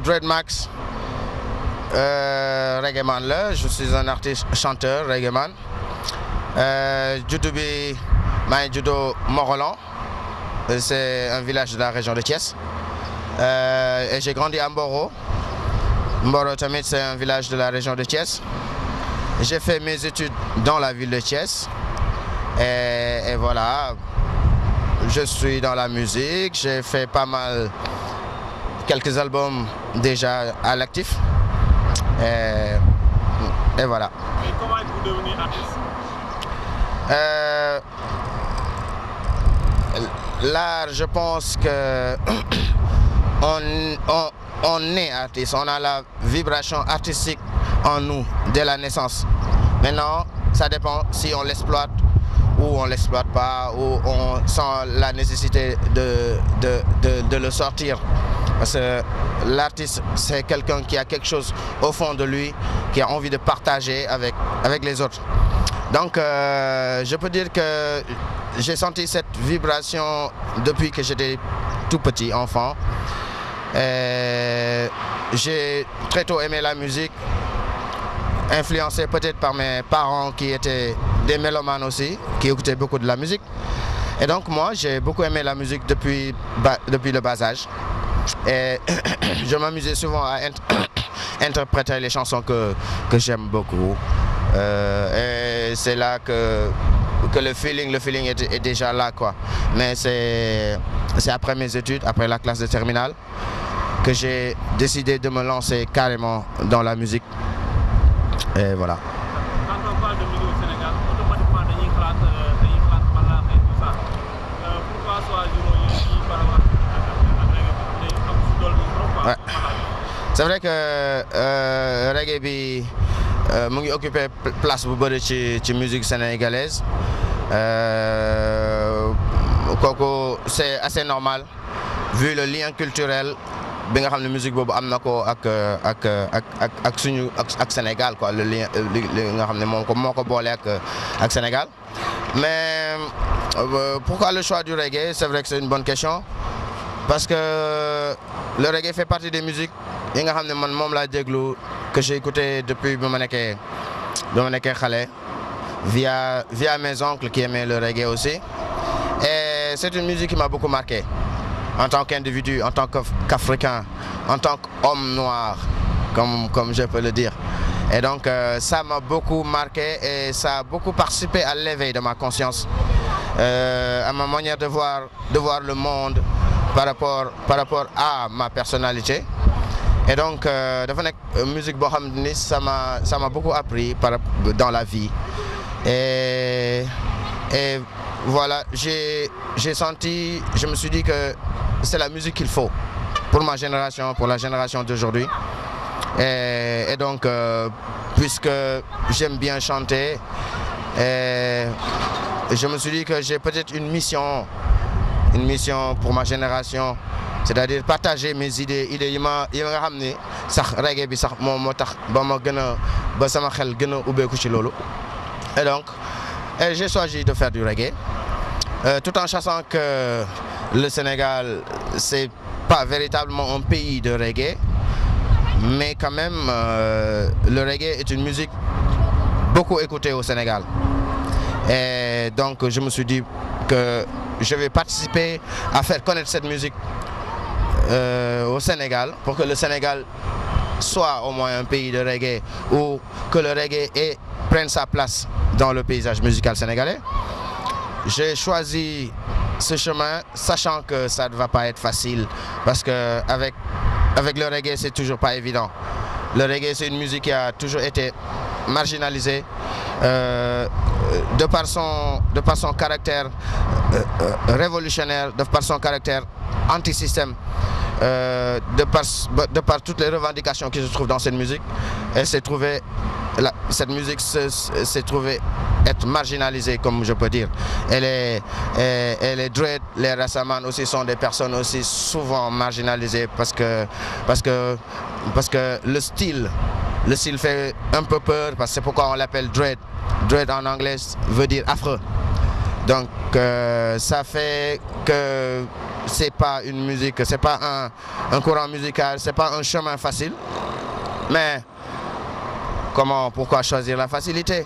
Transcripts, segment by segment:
Dread Max, reggae man là, je suis un artiste chanteur reggae man. Djoudoubi, Judo Morolan, c'est un village de la région de Thiès. Et j'ai grandi à Mboro. Mboro Tamit, c'est un village de la région de Thiès. J'ai fait mes études dans la ville de Thiès. Et voilà, je suis dans la musique, j'ai fait pas mal, quelques albums déjà à l'actif. Et voilà. Et comment êtes-vous devenu artiste? Là, je pense que on est artiste, on a la vibration artistique en nous dès la naissance. Maintenant, ça dépend si on l'exploite ou on ne l'exploite pas, ou on sent la nécessité de le sortir. Parce que l'artiste, c'est quelqu'un qui a quelque chose au fond de lui, qui a envie de partager avec les autres. Donc, je peux dire que j'ai senti cette vibration depuis que j'étais tout petit enfant. J'ai très tôt aimé la musique, influencé peut-être par mes parents qui étaient des mélomanes aussi, qui écoutaient beaucoup de la musique. Et donc moi, j'ai beaucoup aimé la musique depuis le bas âge. Et je m'amusais souvent à interpréter les chansons que j'aime beaucoup. Et c'est là que le feeling est déjà là, quoi. Mais c'est après mes études, après la classe de terminale, que j'ai décidé de me lancer carrément dans la musique. Et voilà. Quand on parle de musique au Sénégal, automatiquement dañuy xalaat mbalax et tout ça. Pourquoi choisir yi par rapport ak c'est vrai que reggae bi mu ngi occupé place bu bëri ci musique sénégalaise. Kooku c'est assez normal vu le lien culturel bi nga xam ne musique boobu am na ko ak Sénégal, quoi, le lien li nga xam ne moo ko boole ak Sénégal. Mais pourquoi le choix du reggae? C'est vrai que c'est une bonne question, parce que le reggae fait partie des musiques yi nga xam ne man moom laa déglu, que j'ai écouté depuis bi ma nekkee xale, via mes oncles qui aimaient le reggae aussi. Et c'est une musique qui m'a beaucoup marqué en tant qu'individu, en tant qu'Africain, en tant qu'homme noir, comme je peux le dire. Et donc ça m'a beaucoup marqué et ça a beaucoup participé à l'éveil de ma conscience, à ma manière de voir le monde par rapport à ma personnalité. Et donc dafa nekk musique boo xam ni ça m'a beaucoup appris dans la vie. Et voilà, j'ai senti, je me suis dit que c'est la musique qu'il faut pour ma génération, pour la génération d'aujourd'hui. Et donc, puisque j'aime bien chanter, je me suis dit que j'ai peut-être une mission pour ma génération, c'est-à-dire partager mes idées yi nga xam ne sax reggae bi sax moo tax ba sama xel gën a ubbeeku ci loolu. Et donc, j'ai choisi de faire du reggae, tout en sachant que le Sénégal, c'est pas véritablement un pays de reggae, mais quand même, le reggae est une musique beaucoup écoutée au Sénégal. Et donc, je me suis dit que je vais participer à faire connaître cette musique au Sénégal, pour que le Sénégal soit au moins un pays de reggae, ou que le reggae prenne sa place dans le paysage musical sénégalais. J'ai choisi ce chemin, sachant que ça ne va pas être facile, parce que avec le reggae, c'est toujours pas évident. Le reggae, c'est une musique qui a toujours été marginalisée, de par son caractère révolutionnaire, de par son caractère anti-système, de par toutes les revendications qui se trouvent dans cette musique. Cette musique s'est trouvée être marginalisée, comme je peux dire. Et les dread, les rastaman aussi sont des personnes aussi souvent marginalisées, parce que le style fait un peu peur, parce que c'est pourquoi on l'appelle dread. Dread en anglais veut dire affreux. Donc ça fait que c'est pas une musique, c'est pas un courant musical, c'est pas un chemin facile. Mais pourquoi choisir la facilité?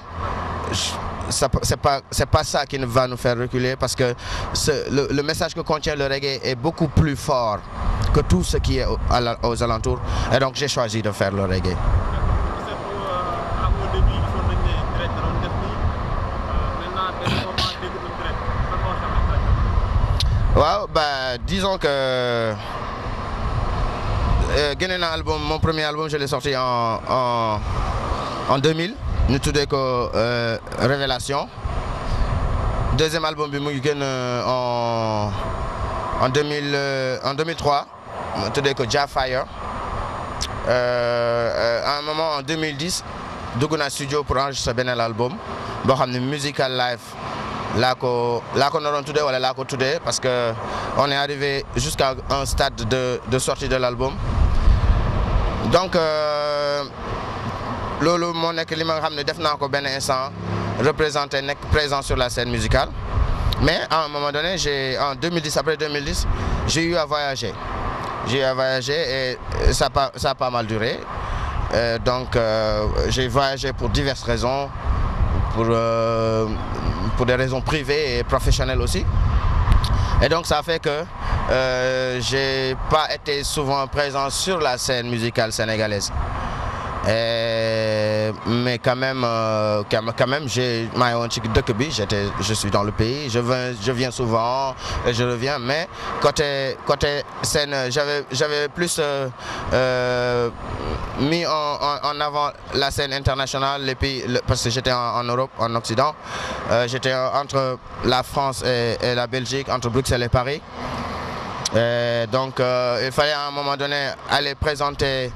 C'est pas ça qui va nous faire reculer, parce que le message que contient le reggae est beaucoup plus fort que tout ce qui est aux alentours. Et donc j'ai choisi de faire le reggae. Wow, bah, disons que mon premier album, je l'ai sorti en 2000. Nous tout déco Révélation. Deuxième album en 2003. Tout déco Jafire. À un moment en 2010, Duguna Studio pour enregistrer benel album. Bon, Musical Life. Là qu'on aura tout voilà là qu'on today, parce que on est arrivé jusqu'à un stade de sortie de l'album. Donc lolo mon nek li ma xamné def nako ben instant représenté nek présent sur la scène musicale. Mais à un moment donné, en 2010, après 2010, j'ai eu à voyager. J'ai eu à voyager et ça a pas mal duré. Donc j'ai voyagé pour diverses raisons, pour des raisons privées et professionnelles aussi. Et donc ça fait que j'ai pas été souvent présent sur la scène musicale sénégalaise. Mais quand même je suis dans le pays, je viens souvent et je reviens, mais côté scène, j'avais plus mis en avant la scène internationale, les pays, parce que j'étais en Europe, en Occident, j'étais entre la France et la Belgique, entre Bruxelles et Paris. Donc il fallait à un moment donné aller présenter.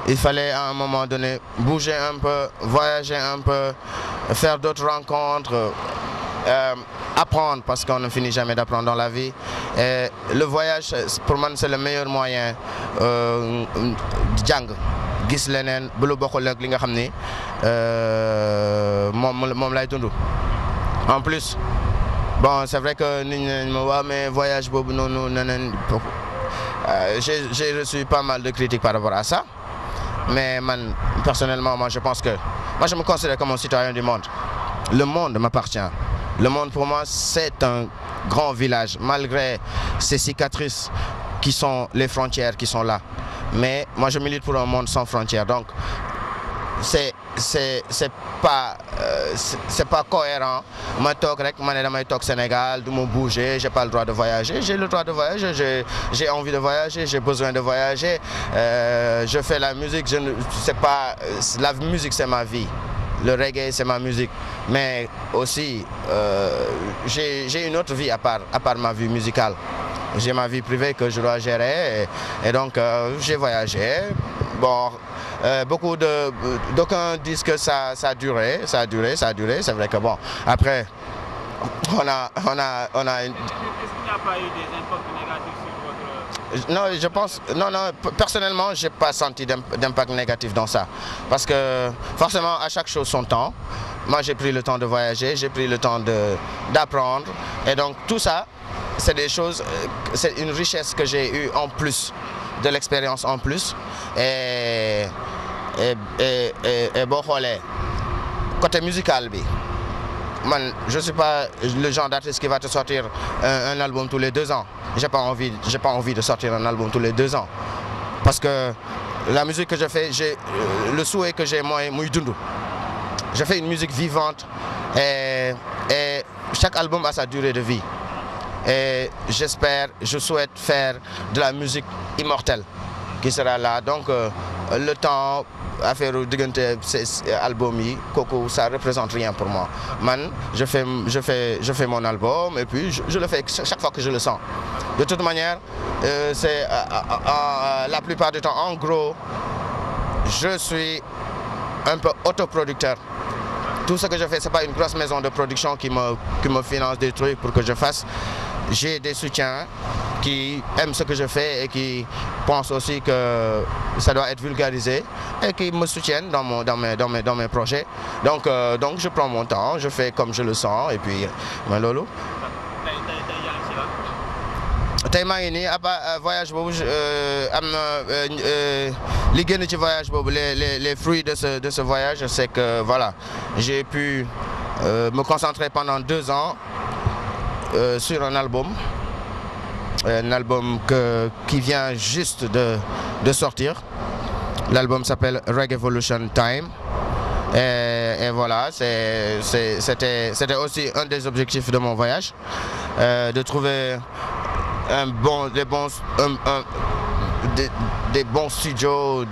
Il fallait à un moment donné bouger un peu, voyager un peu, faire d'autres rencontres, apprendre, parce qu'on ne finit jamais d'apprendre dans la vie. Et le voyage, pour moi, c'est le meilleur moyen. Jang, gis lenen, bulu bokol ak li nga xamni mom lay dundu. En plus, bon, c'est vrai que mais voyage bobu j'ai reçu pas mal de critiques par rapport à ça. Mais personnellement, je pense que je me considère comme un citoyen du monde. Le monde m'appartient. Le monde pour moi, c'est un grand village, malgré ces cicatrices qui sont les frontières qui sont là. Mais moi, je milite pour un monde sans frontières. Donc, c'est pas cohérent. Je Sénégal, de me bouger, j'ai pas le droit de voyager. J'ai le droit de voyager, j'ai envie de voyager, j'ai besoin de voyager. Je fais la musique, la musique c'est ma vie. Le reggae c'est ma musique. Mais aussi, j'ai une autre vie à part ma vie musicale. J'ai ma vie privée que je dois gérer et donc j'ai voyagé. Bon, d'aucuns disent que ça a duré. C'est vrai que bon, après, on a une... Est-ce qu'il n'y a pas eu des impacts négatifs sur votre... Non, je pense, non, personnellement, je n'ai pas senti d'impact négatif dans ça. Parce que forcément, à chaque chose son temps. Moi, j'ai pris le temps de voyager, j'ai pris le temps d'apprendre. Et donc, tout ça, c'est des choses, c'est une richesse que j'ai eue en plus, de l'expérience en plus. Et bon, côté musical, je ne suis pas le genre d'artiste qui va te sortir un album tous les 2 ans. J'ai pas envie de sortir un album tous les 2 ans. Parce que la musique que je fais, le souhait que j'ai, moi, c'est Dundu. Je fais une musique vivante et chaque album a sa durée de vie. Et je souhaite faire de la musique immortelle qui sera là. Donc le temps à faire ces albums, ça représente rien pour moi. Je fais mon album et puis je le fais chaque fois que je le sens. De toute manière, c'est la plupart du temps, en gros, je suis un peu autoproducteur. Tout ce que je fais, ce n'est pas une grosse maison de production qui me finance des trucs pour que je fasse. J'ai des soutiens qui aiment ce que je fais et qui pensent aussi que ça doit être vulgarisé et qui me soutiennent dans mes projets. Donc je prends mon temps, je fais comme je le sens et puis lolo. tey maa ngi nii voyage boobu am na li génn ci voyage boobu les fruits de ce voyage, c'est que voilà, j'ai pu me concentrer pendant 2 ans sur un album qui vient juste de sortir. L'album s'appelle Reggaevolution Time. Et voilà, c'était aussi un des objectifs de mon voyage, de trouver des bons studios,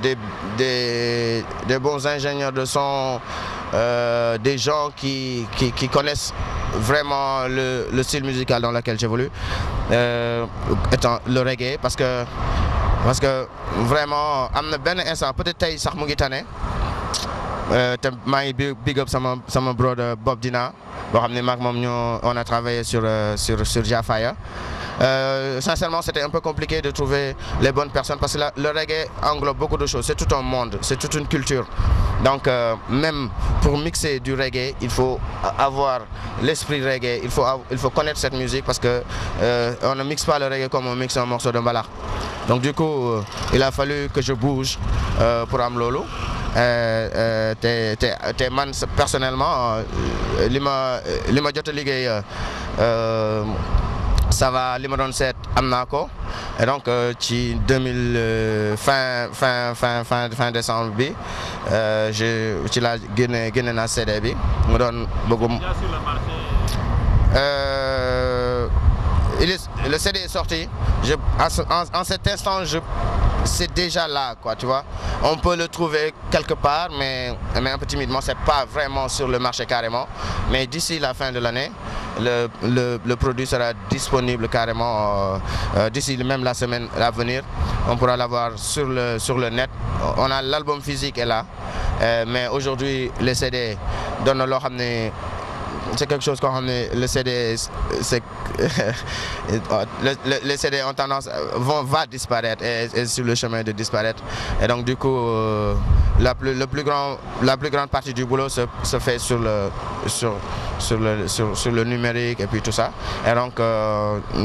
des bons ingénieurs de son, des gens qui connaissent vraiment le style musical dans lequel j'évolue, étant le reggae, parce que vraiment am na benn instant peut-être tey sax mu ngi tane te maa ngi big up sama brother Bob Dina boo xam ne maag moom on a travaillé sur Jafaya. Sincèrement, c'était un peu compliqué de trouver les bonnes personnes parce que le reggae englobe beaucoup de choses. C'est tout un monde, c'est toute une culture. Donc, même pour mixer du reggae, il faut avoir l'esprit reggae. Il faut connaître cette musique parce que on ne mixe pas le reggae comme on mixe un morceau de mbalax. Donc, du coup, il a fallu que je bouge pour am lolo. te man personnellement li ma jot a liggéey ça va li ma doon seet am naa ko et donc ci fin décembre bi ci la génne naa CD bi mu doon bëggum le CD est sorti. En cet instant, c'est déjà là, quoi, tu vois. On peut le trouver quelque part, mais un peu timidement, c'est pas vraiment sur le marché carrément. Mais d'ici la fin de l'année, le produit sera disponible carrément. D'ici même la semaine à venir, on pourra l'avoir sur le net. On a l'album physique est là, mais aujourd'hui, les CD donnent leur amener. C'est quelque chose qu'on le CD, les CD ont tendance va disparaître et sur le chemin de disparaître. Et donc du coup, la plus grande partie du boulot se fait sur le numérique et puis tout ça. Et donc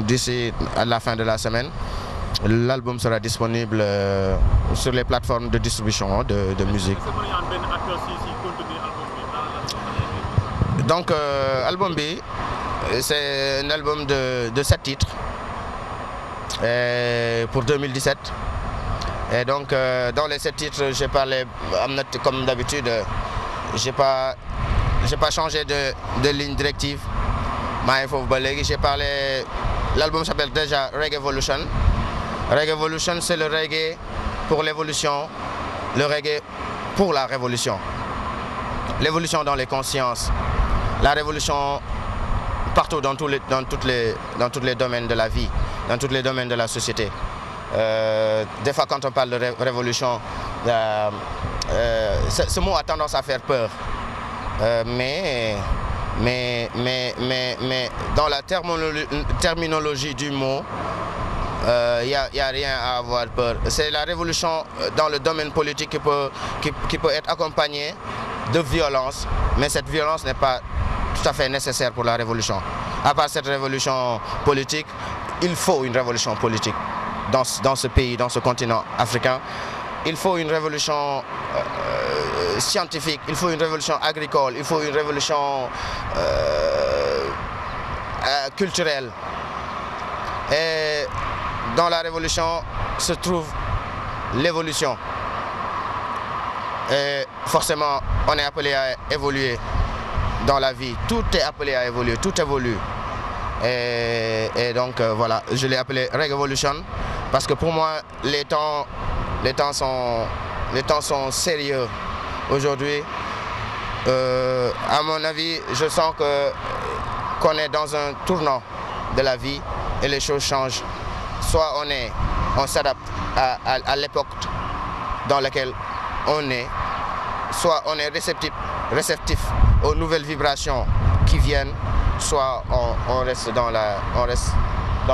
d'ici à la fin de la semaine, l'album sera disponible sur les plateformes de distribution de musique. Donc, album B, c'est un album de 7 titres pour 2017. Et donc, dans les 7 titres, j'ai parlé, comme d'habitude, j'ai pas changé de ligne directive. J'ai parlé, l'album s'appelle déjà Reggaevolution. Reggaevolution, c'est le reggae pour l'évolution, le reggae pour la révolution. L'évolution dans les consciences. La révolution partout dans tous les domaines de la vie, dans tous les domaines de la société. Des fois, quand on parle de révolution, ce mot a tendance à faire peur. Mais dans la terminologie du mot, il n'y a rien à avoir peur. C'est la révolution dans le domaine politique qui peut être accompagnée de violence, mais cette violence n'est pas tout à fait nécessaire pour la révolution. À part cette révolution politique, il faut une révolution politique dans ce pays, dans ce continent africain. Il faut une révolution scientifique, il faut une révolution agricole, il faut une révolution culturelle. Et dans la révolution se trouve l'évolution. Et forcément, on est appelé à évoluer dans la vie. Tout est appelé à évoluer, tout évolue. Et donc voilà, je l'ai appelé Reggaevolution parce que pour moi, les temps sont sérieux aujourd'hui. À mon avis, je sens qu'on est dans un tournant de la vie et les choses changent. Soit on s'adapte à l'époque dans laquelle on est, soit on est réceptif aux nouvelles vibrations qui viennent, soit on reste dans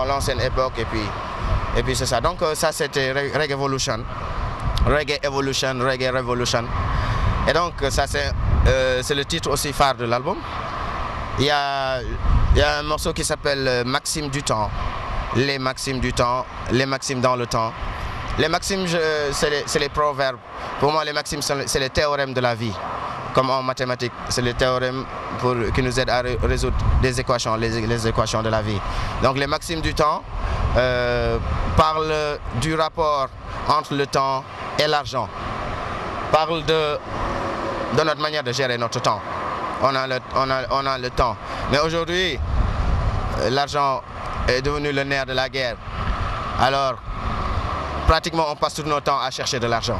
l'ancienne époque et puis c'est ça. Donc ça c'était Reggaevolution, Reggae Evolution, Reggae Revolution. Et donc ça c'est le titre aussi phare de l'album. Il y a un morceau qui s'appelle Maxime du temps. les maximes du temps, les maximes dans le temps. Les maximes, c'est les proverbes. Pour moi, les maximes, c'est les théorèmes de la vie. Comme en mathématiques, c'est les théorèmes qui nous aident à résoudre des équations, les équations de la vie. Donc les maximes du temps parlent du rapport entre le temps et l'argent. Parlent de notre manière de gérer notre temps. On a le temps. Mais aujourd'hui, l'argent est devenu le nerf de la guerre. Alors, pratiquement, on passe tout notre temps à chercher de l'argent.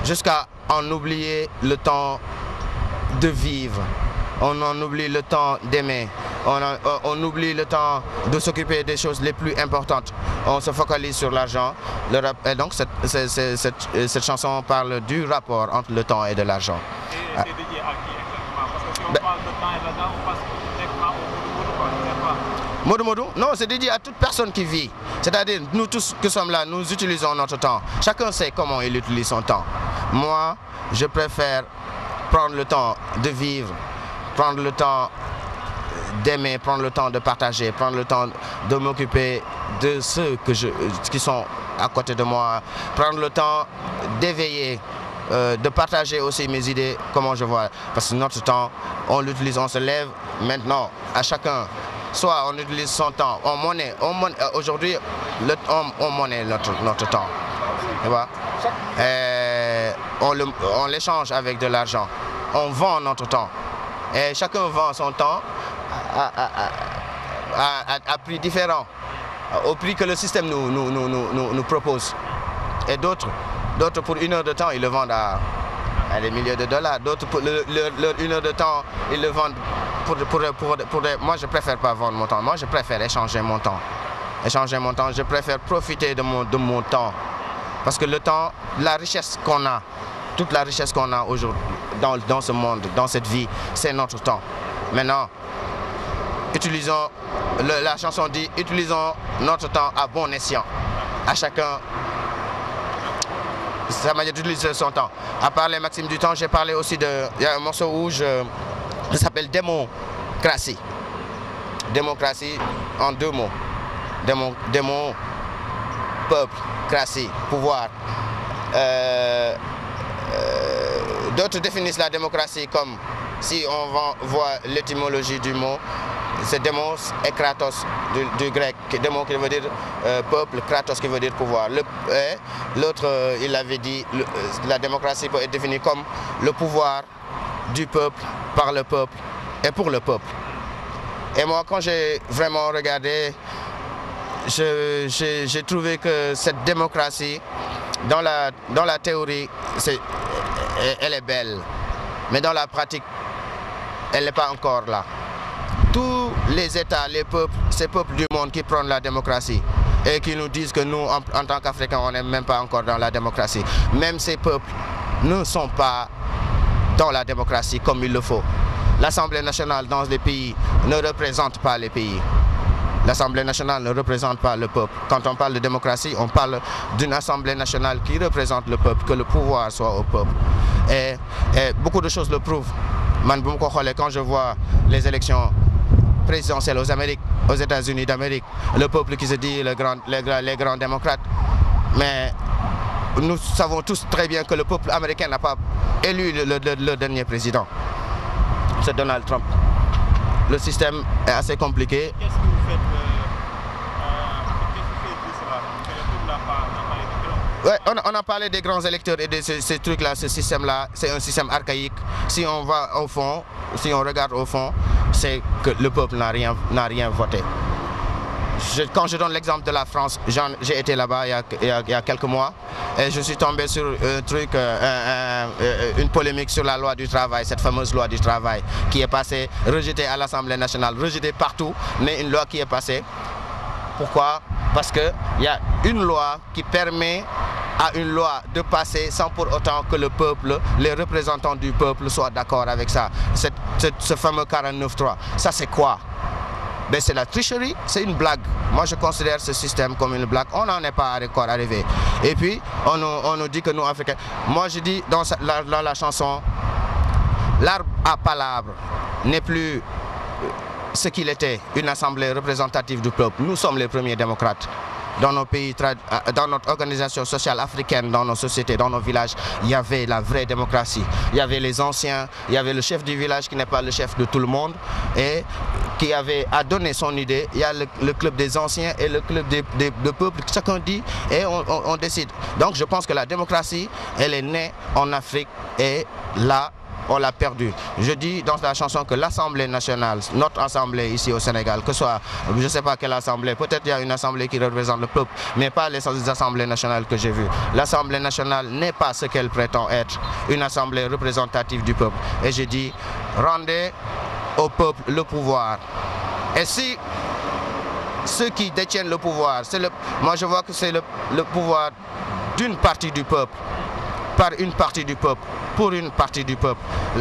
Jusqu'à en oublier le temps de vivre. On en oublie le temps d'aimer. On oublie le temps de s'occuper des choses les plus importantes. On se focalise sur l'argent. Et donc, cette chanson parle du rapport entre le temps et de l'argent. Et c'est dédié à qui exactement? Parce que si on parle de temps et d'argent, on passe directement au Modou Modou, Non, c'est dédié à toute personne qui vit. C'est-à-dire, nous tous qui sommes là, nous utilisons notre temps. Chacun sait comment il utilise son temps. Moi, je préfère prendre le temps de vivre, prendre le temps d'aimer, prendre le temps de partager, prendre le temps de m'occuper de ceux qui sont à côté de moi, prendre le temps d'éveiller, de partager aussi mes idées, comment je vois. Parce que notre temps, on l'utilise, on se lève maintenant à chacun. Soit on utilise son temps, aujourd'hui, on monnaie notre temps. Tu vois? On l'échange avec de l'argent. On vend notre temps. Et chacun vend son temps à prix différent, au prix que le système nous propose. Et d'autres pour 1 heure de temps, ils le vendent à des milliers de dollars. D'autres pour leur 1 heure de temps, ils le vendent moi, je préfère pas vendre mon temps. Moi, je préfère échanger mon temps. Je préfère profiter de mon temps. Parce que le temps, la richesse qu'on a, toute la richesse qu'on a aujourd'hui dans ce monde, dans cette vie, c'est notre temps. Maintenant, utilisons, la chanson dit, utilisons notre temps à bon escient. À chacun sa manière d'utiliser son temps. À part les maximes du temps, j'ai parlé aussi il y a un morceau où ça s'appelle démocratie. Démocratie en 2 mots. Démon, peuple, cratie, pouvoir. D'autres définissent la démocratie comme, si on voit l'étymologie du mot, c'est démos et kratos du grec. Démon qui veut dire peuple, kratos qui veut dire pouvoir. L'autre, il avait dit, la démocratie peut être définie comme le pouvoir du peuple, par le peuple et pour le peuple. Et moi, quand j'ai vraiment regardé, j'ai trouvé que cette démocratie, dans la théorie, elle est belle, mais dans la pratique, elle n'est pas encore là. Tous les États, les peuples, ces peuples du monde qui prennent la démocratie et qui nous disent que nous, en tant qu'Africains, on n'est même pas encore dans la démocratie. Même ces peuples ne sont pas dans la démocratie comme il le faut. L'Assemblée nationale dans les pays ne représente pas les pays. L'Assemblée nationale ne représente pas le peuple. Quand on parle de démocratie, on parle d'une Assemblée nationale qui représente le peuple, que le pouvoir soit au peuple. Et beaucoup de choses le prouvent. Quand je vois les élections présidentielles aux États-Unis d'Amérique, le peuple qui se dit les grands démocrates, mais nous savons tous très bien que le peuple américain n'a pas élu le dernier président. C'est Donald Trump. Le système est assez compliqué. Qu'est-ce que vous faites de cela? Ouais, on a parlé des grands électeurs et de ces trucs-là, ce système-là, c'est un système archaïque. Si on va au fond, si on regarde au fond, c'est que le peuple n'a rien voté. Quand je donne l'exemple de la France, j'ai été là-bas il y a quelques mois et je suis tombé sur un truc, une polémique sur la loi du travail, cette fameuse loi du travail qui est passée, rejetée à l'Assemblée nationale, rejetée partout, mais une loi qui est passée. Pourquoi? Parce qu'il y a une loi qui permet à une loi de passer sans pour autant que le peuple, les représentants du peuple soient d'accord avec ça. Ce fameux 49.3. Ça c'est quoi? Ben, c'est la tricherie, c'est une blague. Moi je considère ce système comme une blague. On n'en est pas encore arrivé. Et puis on nous dit que nous Africains. Moi je dis dans la chanson, l'arbre à palabre n'est plus ce qu'il était, une assemblée représentative du peuple. Nous sommes les premiers démocrates. Dans nos pays, dans notre organisation sociale africaine, dans nos sociétés, dans nos villages, il y avait la vraie démocratie. Il y avait les anciens, il y avait le chef du village qui n'est pas le chef de tout le monde et qui avait à donner son idée. Il y a le club des anciens et le club de peuple. Chacun dit et on décide. Donc je pense que la démocratie, elle est née en Afrique et là, on l'a perdu. Je dis dans la chanson que l'Assemblée nationale, notre assemblée ici au Sénégal, que ce soit, je ne sais pas quelle assemblée, peut-être il y a une assemblée qui représente le peuple, mais pas les assemblées nationales que j'ai vues. L'Assemblée nationale n'est pas ce qu'elle prétend être, une assemblée représentative du peuple. Et je dis, rendez au peuple le pouvoir. Et si ceux qui détiennent le pouvoir, moi je vois que c'est le pouvoir d'une partie du peuple, par une partie du peuple, pour une partie du peuple.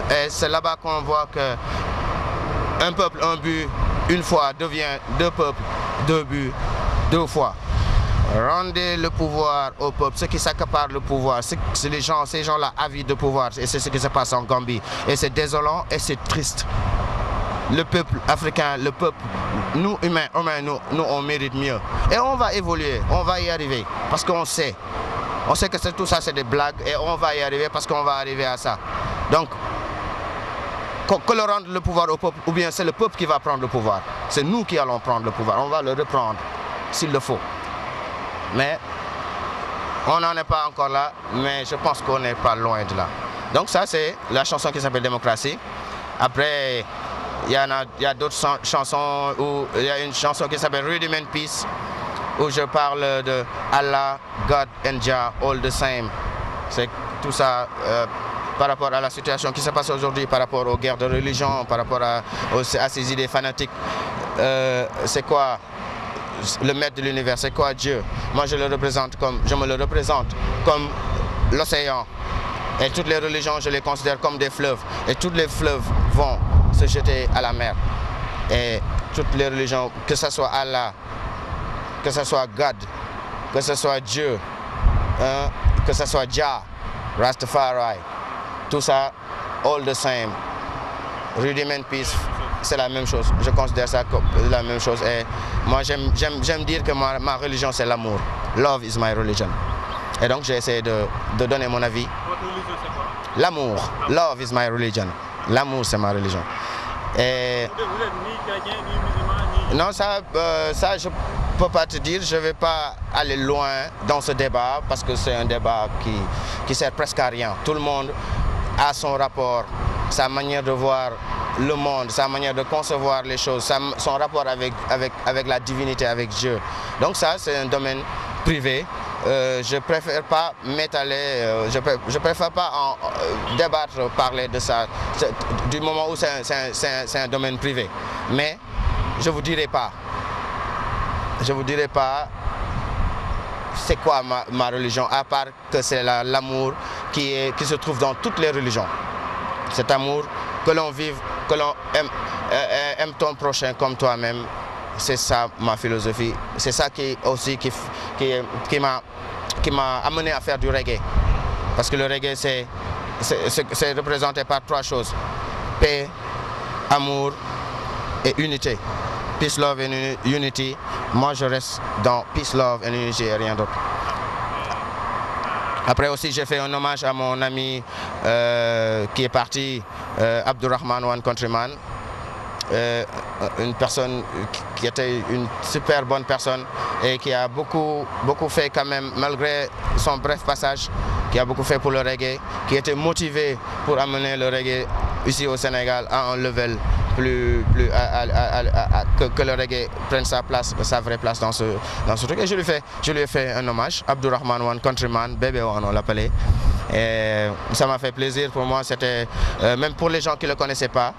Et c'est là-bas qu'on voit que un peuple, un but, une fois devient deux peuples, deux buts, deux fois. Rendez le pouvoir au peuple, ceux qui s'accaparent le pouvoir, c'est ces gens-là avides de pouvoir, et c'est ce qui se passe en Gambie. Et c'est désolant et c'est triste. Le peuple africain, le peuple, nous humains, nous on mérite mieux. Et on va évoluer, on va y arriver, parce qu'on sait. On sait que tout ça c'est des blagues et on va y arriver parce qu'on va arriver à ça. Donc, que l'on rende le pouvoir au peuple, ou bien c'est le peuple qui va prendre le pouvoir. C'est nous qui allons prendre le pouvoir, on va le reprendre s'il le faut. Mais on n'en est pas encore là, mais je pense qu'on n'est pas loin de là. Donc ça c'est la chanson qui s'appelle Démocratie. Après, il y a d'autres chansons, où il y a une chanson qui s'appelle Rudiment Peace, où je parle de Allah, God and Jah, all the same. C'est tout ça par rapport à la situation qui se passe aujourd'hui, par rapport aux guerres de religion, par rapport à ces idées fanatiques. C'est quoi le maître de l'univers, c'est quoi Dieu? Moi je me le représente comme l'océan. Et toutes les religions, je les considère comme des fleuves. Et tous les fleuves vont se jeter à la mer. Et toutes les religions, que ce soit Allah, que ce soit God, que ce soit Dieu, que ce soit Jah, Rastafari, tout ça, all the same. Rudiment Peace, c'est la même chose. Je considère ça comme la même chose. Et moi, j'aime dire que ma religion, c'est l'amour. Love is my religion. Et donc, j'ai essayé de donner mon avis. Votre religion, c'est quoi? L'amour. Love is my religion. L'amour, c'est ma religion. Et Vous êtes ni chrétien, ni musulman, ni... non, ça je ne peux pas te dire. Je ne vais pas aller loin dans ce débat parce que c'est un débat qui sert presque à rien. Tout le monde a son rapport, sa manière de voir le monde, sa manière de concevoir les choses, son rapport avec la divinité, avec Dieu. Donc ça, c'est un domaine privé. Je préfère pas m'étaler, je préfère pas débattre, parler de ça, du moment où c'est un domaine privé. Mais je vous dirai pas c'est quoi ma religion, à part que c'est l'amour qui se trouve dans toutes les religions. Cet amour, que l'on vive, que l'on aime ton prochain comme toi-même. C'est ça ma philosophie. C'est ça qui m'a amené à faire du reggae. Parce que le reggae, c'est représenté par trois choses. Paix, amour et unité. Peace, love and unity. Moi, je reste dans peace, love and unity et rien d'autre. Après aussi, j'ai fait un hommage à mon ami qui est parti, Abdurrahman One Countryman. Une personne qui était une super bonne personne et qui a beaucoup fait quand même, malgré son bref passage, qui a beaucoup fait pour le reggae, qui était motivé pour amener le reggae ici au Sénégal à un level que le reggae prenne sa place, sa vraie place dans ce truc. Et je lui ai fait un hommage, Abdurrahman One Countryman, Bébé One on l'appelait. Et ça m'a fait plaisir pour moi, c'était même pour les gens qui ne le connaissaient pas.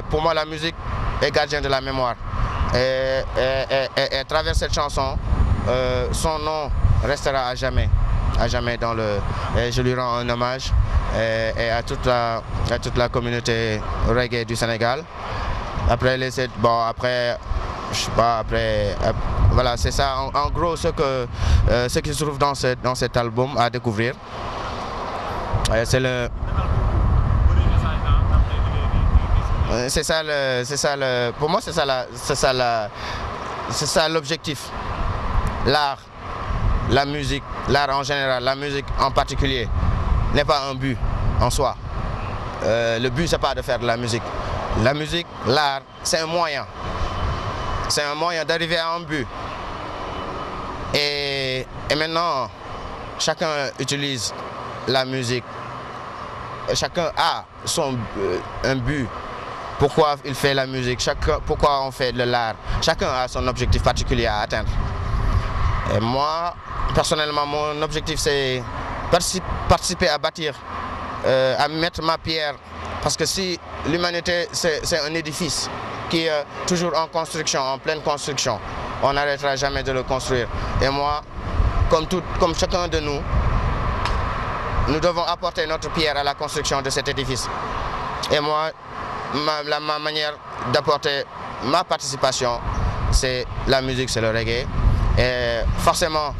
Pour moi, la musique est gardienne de la mémoire. Et à travers cette chanson, son nom restera à jamais dans le. Et je lui rends un hommage et à toute la communauté reggae du Sénégal. Après je sais pas, voilà, c'est ça en gros ce qui se trouve dans cet album à découvrir. C'est le. Pour moi, c'est ça l'objectif. L'art, la musique, l'art en général, la musique en particulier, n'est pas un but en soi. Le but, c'est pas de faire de la musique. La musique, l'art, c'est un moyen. C'est un moyen d'arriver à un but. Et maintenant, chacun utilise la musique. Chacun a un but. Pourquoi il fait la musique, pourquoi on fait de l'art. Chacun a son objectif particulier à atteindre. Et moi, personnellement, mon objectif, c'est participer à bâtir, à mettre ma pierre. Parce que si l'humanité, c'est un édifice qui est toujours en construction, en pleine construction, on n'arrêtera jamais de le construire. Et moi, comme chacun de nous, nous devons apporter notre pierre à la construction de cet édifice. Et moi, ma manière d'apporter ma participation, c'est la musique, c'est le reggae. Et forcément,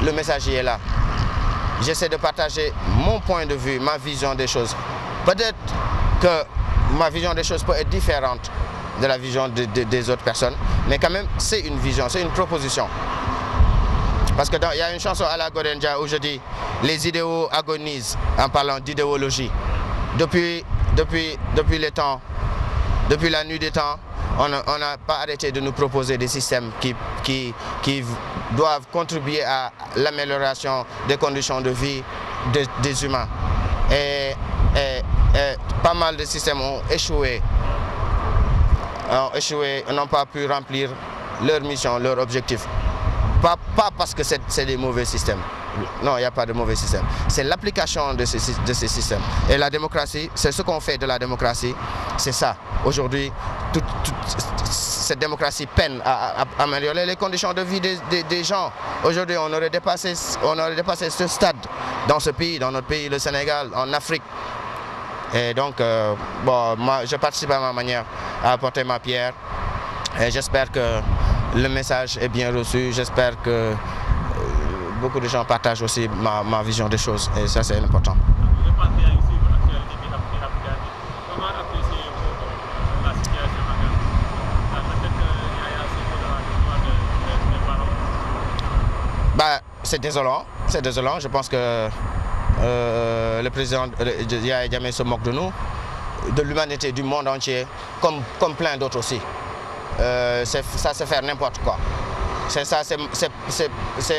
le message est là. J'essaie de partager mon point de vue, ma vision des choses. Peut-être que ma vision des choses peut être différente de la vision des autres personnes, mais quand même, c'est une vision, c'est une proposition. Parce qu'il y a une chanson à la Godenja où je dis « Les idéaux agonisent » en parlant d'idéologie. Depuis les temps, depuis la nuit des temps, on n'a pas arrêté de nous proposer des systèmes qui doivent contribuer à l'amélioration des conditions de vie des humains. Et pas mal de systèmes ont échoué, n'ont pas pu remplir leur mission, leur objectif. Pas parce que c'est des mauvais systèmes. Non, il n'y a pas de mauvais système. C'est l'application de ces systèmes. Et la démocratie, c'est ce qu'on fait de la démocratie, c'est ça. Aujourd'hui, cette démocratie peine à améliorer les conditions de vie des gens. Aujourd'hui, on aurait dépassé ce stade dans ce pays, dans notre pays, le Sénégal, en Afrique. Et donc, moi, je participe à ma manière à apporter ma pierre. Et j'espère que le message est bien reçu. J'espère que beaucoup de gens partagent aussi ma vision des choses. Et ça, c'est important. Je pense qu'il y a aussi une actualité qui est africaine. Comment appréciez-vous la situation actuelle? Peut-être qu'il y a assez de la parole. C'est désolant. C'est désolant. Je pense que le président Yahya Jammeh se moque de nous, de l'humanité, du monde entier, comme plein d'autres aussi. Ça, c'est faire n'importe quoi. C'est ça, c'est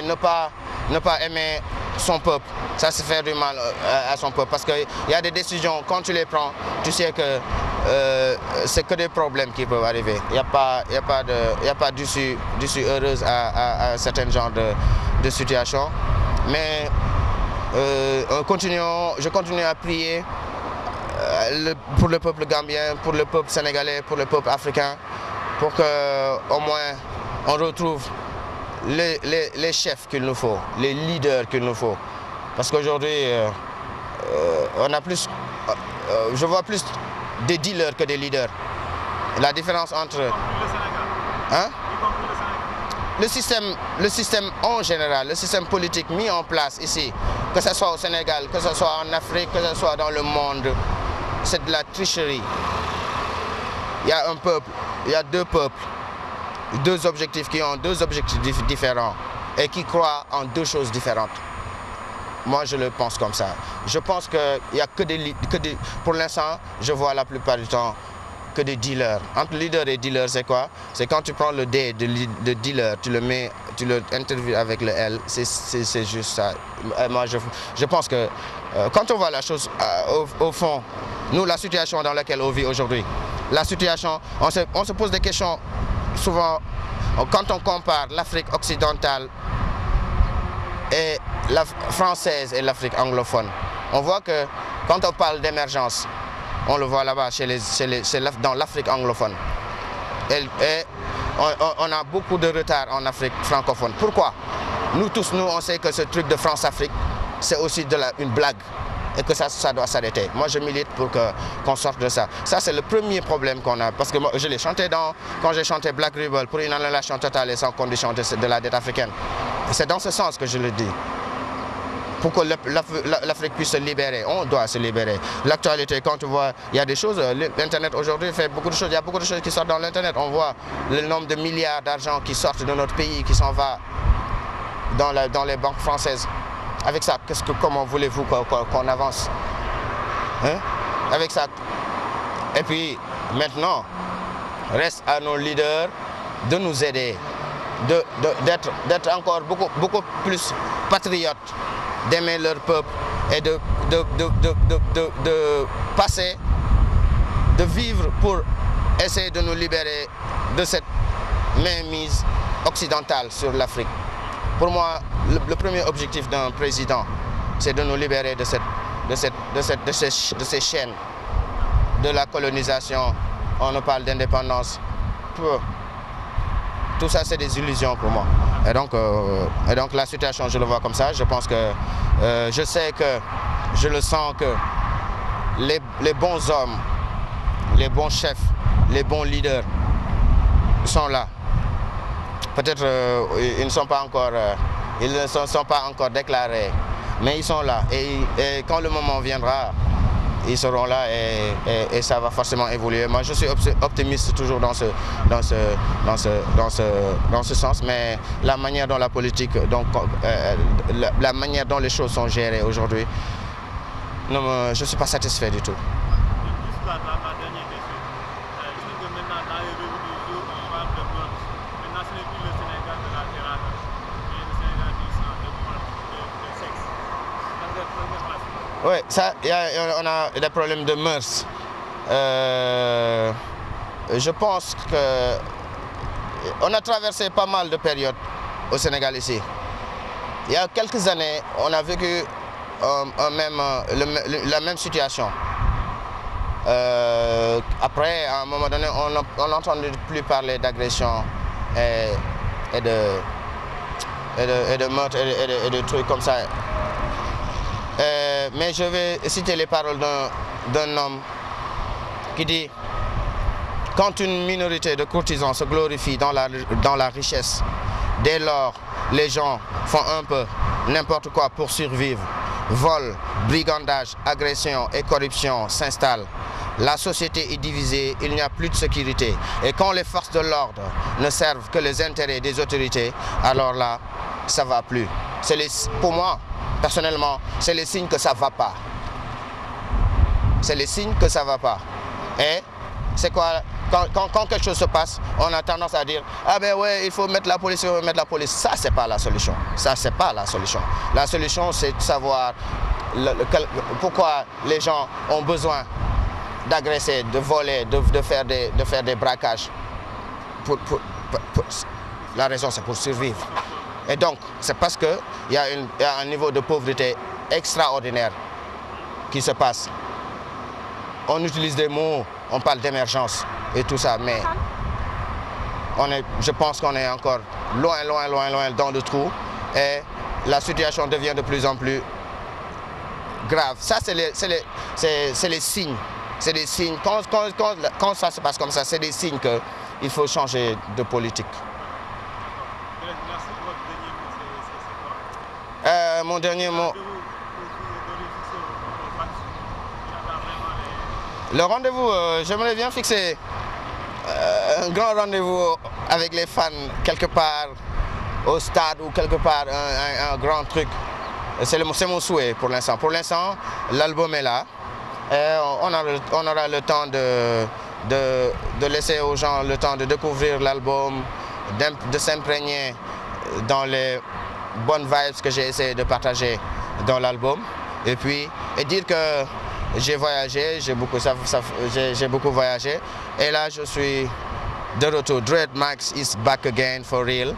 ne pas aimer son peuple. Ça, c'est faire du mal à son peuple. Parce qu'il y a des décisions, quand tu les prends, tu sais que c'est que des problèmes qui peuvent arriver. Il n'y a pas d'issue heureuse à certains genres de situations. Mais je continue à prier pour le peuple gambien, pour le peuple sénégalais, pour le peuple africain, pour qu'au moins on retrouve les chefs qu'il nous faut, les leaders qu'il nous faut. Parce qu'aujourd'hui, je vois plus des dealers que des leaders. La différence entre... Hein? Le système en général, le système politique mis en place ici, que ce soit au Sénégal, que ce soit en Afrique, que ce soit dans le monde, c'est de la tricherie. Il y a un peuple, il y a deux peuples, deux objectifs qui ont deux objectifs différents et qui croient en deux choses différentes. Moi, je le pense comme ça. Je pense qu'il n'y a que des... Pour l'instant, je vois la plupart du temps que des dealers. Entre leader et dealer, c'est quoi? C'est quand tu prends le D de dealer, tu le interviews avec le L, c'est juste ça. Moi, je pense que quand on voit la chose au fond, nous, la situation dans laquelle on vit aujourd'hui, la situation, on se pose des questions souvent quand on compare l'Afrique occidentale et la française et l'Afrique anglophone. On voit que quand on parle d'émergence, on le voit là-bas dans l'Afrique anglophone. Et on a beaucoup de retard en Afrique francophone. Pourquoi? Nous tous, on sait que ce truc de France-Afrique, c'est aussi une blague. Et que ça doit s'arrêter. Moi, je milite pour qu'on sorte de ça. Ça, c'est le premier problème qu'on a. Parce que moi, je l'ai chanté quand j'ai chanté Black Rebel pour une annulation totale et sans condition de la dette africaine. C'est dans ce sens que je le dis. pour que l'Afrique puisse se libérer. On doit se libérer. L'actualité, quand tu vois, il y a des choses, l'Internet aujourd'hui fait beaucoup de choses, il y a beaucoup de choses qui sortent dans l'Internet. On voit le nombre de milliards d'argent qui sortent de notre pays, qui s'en va dans les banques françaises. Avec ça, comment voulez-vous qu'on avance, hein? Avec ça. Et puis, maintenant, reste à nos leaders de nous aider, d'être encore beaucoup plus patriotes, d'aimer leur peuple et de passer, de vivre pour essayer de nous libérer de cette mainmise occidentale sur l'Afrique. Pour moi, le premier objectif d'un président, c'est de nous libérer de ces chaînes, de la colonisation. On nous parle d'indépendance. Tout ça, c'est des illusions pour moi. Et donc la situation, je le vois comme ça. Je pense que, je sais que, je le sens que les bons hommes, les bons chefs, les bons leaders sont là. Peut-être ils ne sont pas encore déclarés, mais ils sont là. Et quand le moment viendra, ils seront là et ça va forcément évoluer. Moi, je suis optimiste toujours dans ce sens, mais la manière dont la politique, la manière dont les choses sont gérées aujourd'hui, je ne suis pas satisfait du tout. Oui, ça, on a des problèmes de mœurs. Je pense qu'on a traversé pas mal de périodes au Sénégal ici. Il y a quelques années, on a vécu la même situation. Après, à un moment donné, on n'entendait plus parler d'agression et de meurtre et de trucs comme ça. Mais je vais citer les paroles d'un homme qui dit: quand une minorité de courtisans se glorifie dans la richesse, dès lors les gens font un peu n'importe quoi pour survivre. Vol, brigandage, agression et corruption s'installent. La société est divisée, il n'y a plus de sécurité. Et quand les forces de l'ordre ne servent que les intérêts des autorités, alors là, ça ne va plus. Pour moi, personnellement, c'est les signes que ça ne va pas. C'est les signes que ça ne va pas. Et c'est quoi? Quand quelque chose se passe, on a tendance à dire: ah ben ouais, il faut mettre la police, il faut mettre la police. Ça, c'est pas la solution. Ça, c'est pas la solution. La solution, c'est de savoir pourquoi les gens ont besoin d'agresser, de voler, de faire des braquages. La raison, c'est pour survivre. Et donc, c'est parce qu'il y a un niveau de pauvreté extraordinaire qui se passe. On utilise des mots, on parle d'émergence et tout ça, mais je pense qu'on est encore loin dans le trou et la situation devient de plus en plus grave. Ça, c'est les signes. C'est des signes. Quand ça se passe comme ça, c'est des signes qu'il faut changer de politique. Mon dernier mot. Le rendez-vous, j'aimerais bien fixer un grand rendez-vous avec les fans quelque part au stade ou quelque part un grand truc. C'est mon souhait pour l'instant. Pour l'instant, l'album est là. Et on aura le temps de laisser aux gens le temps de découvrir l'album, de s'imprégner dans les bonnes vibes que j'ai essayé de partager dans l'album. Et puis, dire que j'ai voyagé, j'ai beaucoup voyagé. Et là, je suis de retour. Dread Max is back again for real.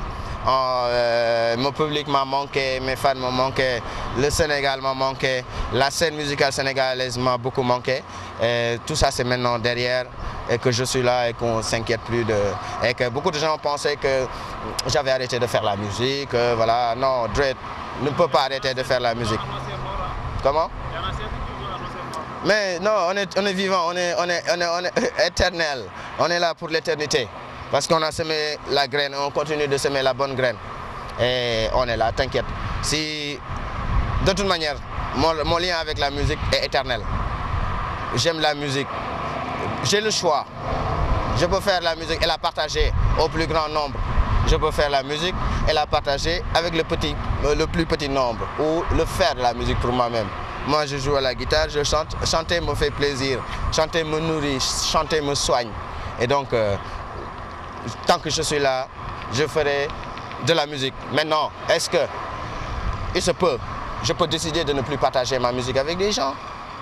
Mon public m'a manqué, mes fans m'ont manqué, le Sénégal m'a manqué, la scène musicale sénégalaise m'a beaucoup manqué. Et tout ça, c'est maintenant derrière et que je suis là et qu'on ne s'inquiète plus et que beaucoup de gens pensaient que j'avais arrêté de faire la musique. Voilà, non, Dread ne peut pas arrêter de faire la musique. Comment? Mais non, on est vivant, on est éternel, on est là pour l'éternité. Parce qu'on a semé la graine, on continue de semer la bonne graine. Et on est là, t'inquiète. Si de toute manière, mon lien avec la musique est éternel. J'aime la musique. J'ai le choix. Je peux faire la musique et la partager au plus grand nombre. Je peux faire la musique et la partager avec le plus petit nombre, ou le faire de la musique pour moi-même. Moi, je joue à la guitare, je chante. Chanter me fait plaisir. Chanter me nourrit, chanter me soigne. Et donc, tant que je suis là, je ferai de la musique. Maintenant, est-ce que je peux décider de ne plus partager ma musique avec des gens,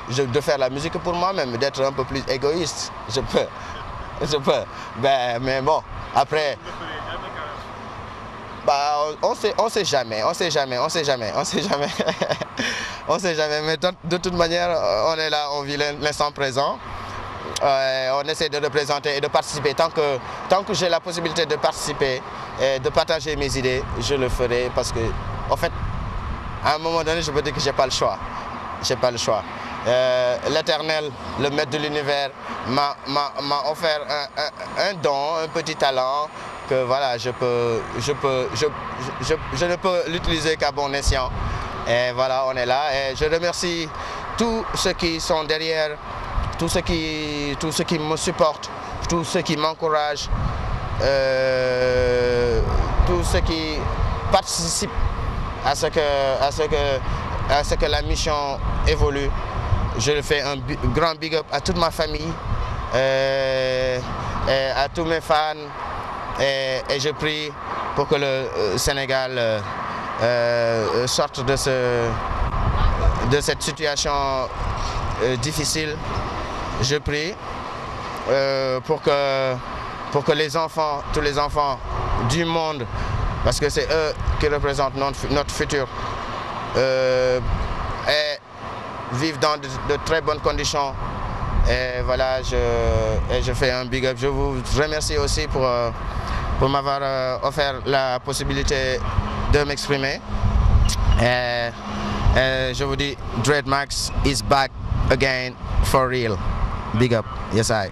de faire la musique pour moi-même, d'être un peu plus égoïste? Je peux. Ben, mais bon, après... Bah, on sait jamais. On sait jamais. Mais de toute manière, on est là, on vit l'instant présent. On essaie de représenter et de participer. Tant que j'ai la possibilité de participer et de partager mes idées, je le ferai, parce que, en fait, à un moment donné, je peux dire que j'ai pas le choix. L'Éternel, le maître de l'univers, m'a offert un don, un petit talent, que voilà, je ne peux l'utiliser qu'à bon escient. Et voilà, on est là. Et je remercie tous ceux qui sont derrière, tous ceux qui me supportent, tous ceux qui m'encouragent, tous ceux qui participent à ce que la mission évolue. Je fais un grand big up à toute ma famille, et à tous mes fans, et je prie pour que le Sénégal sorte de cette situation difficile. Je prie pour que les enfants, tous les enfants du monde, parce que c'est eux qui représentent notre futur, et vivent dans de très bonnes conditions. Et voilà, je fais un big up. Je vous remercie aussi pour m'avoir offert la possibilité de m'exprimer. Et je vous dis, Dread Max is back again for real. Big up. Yes, I.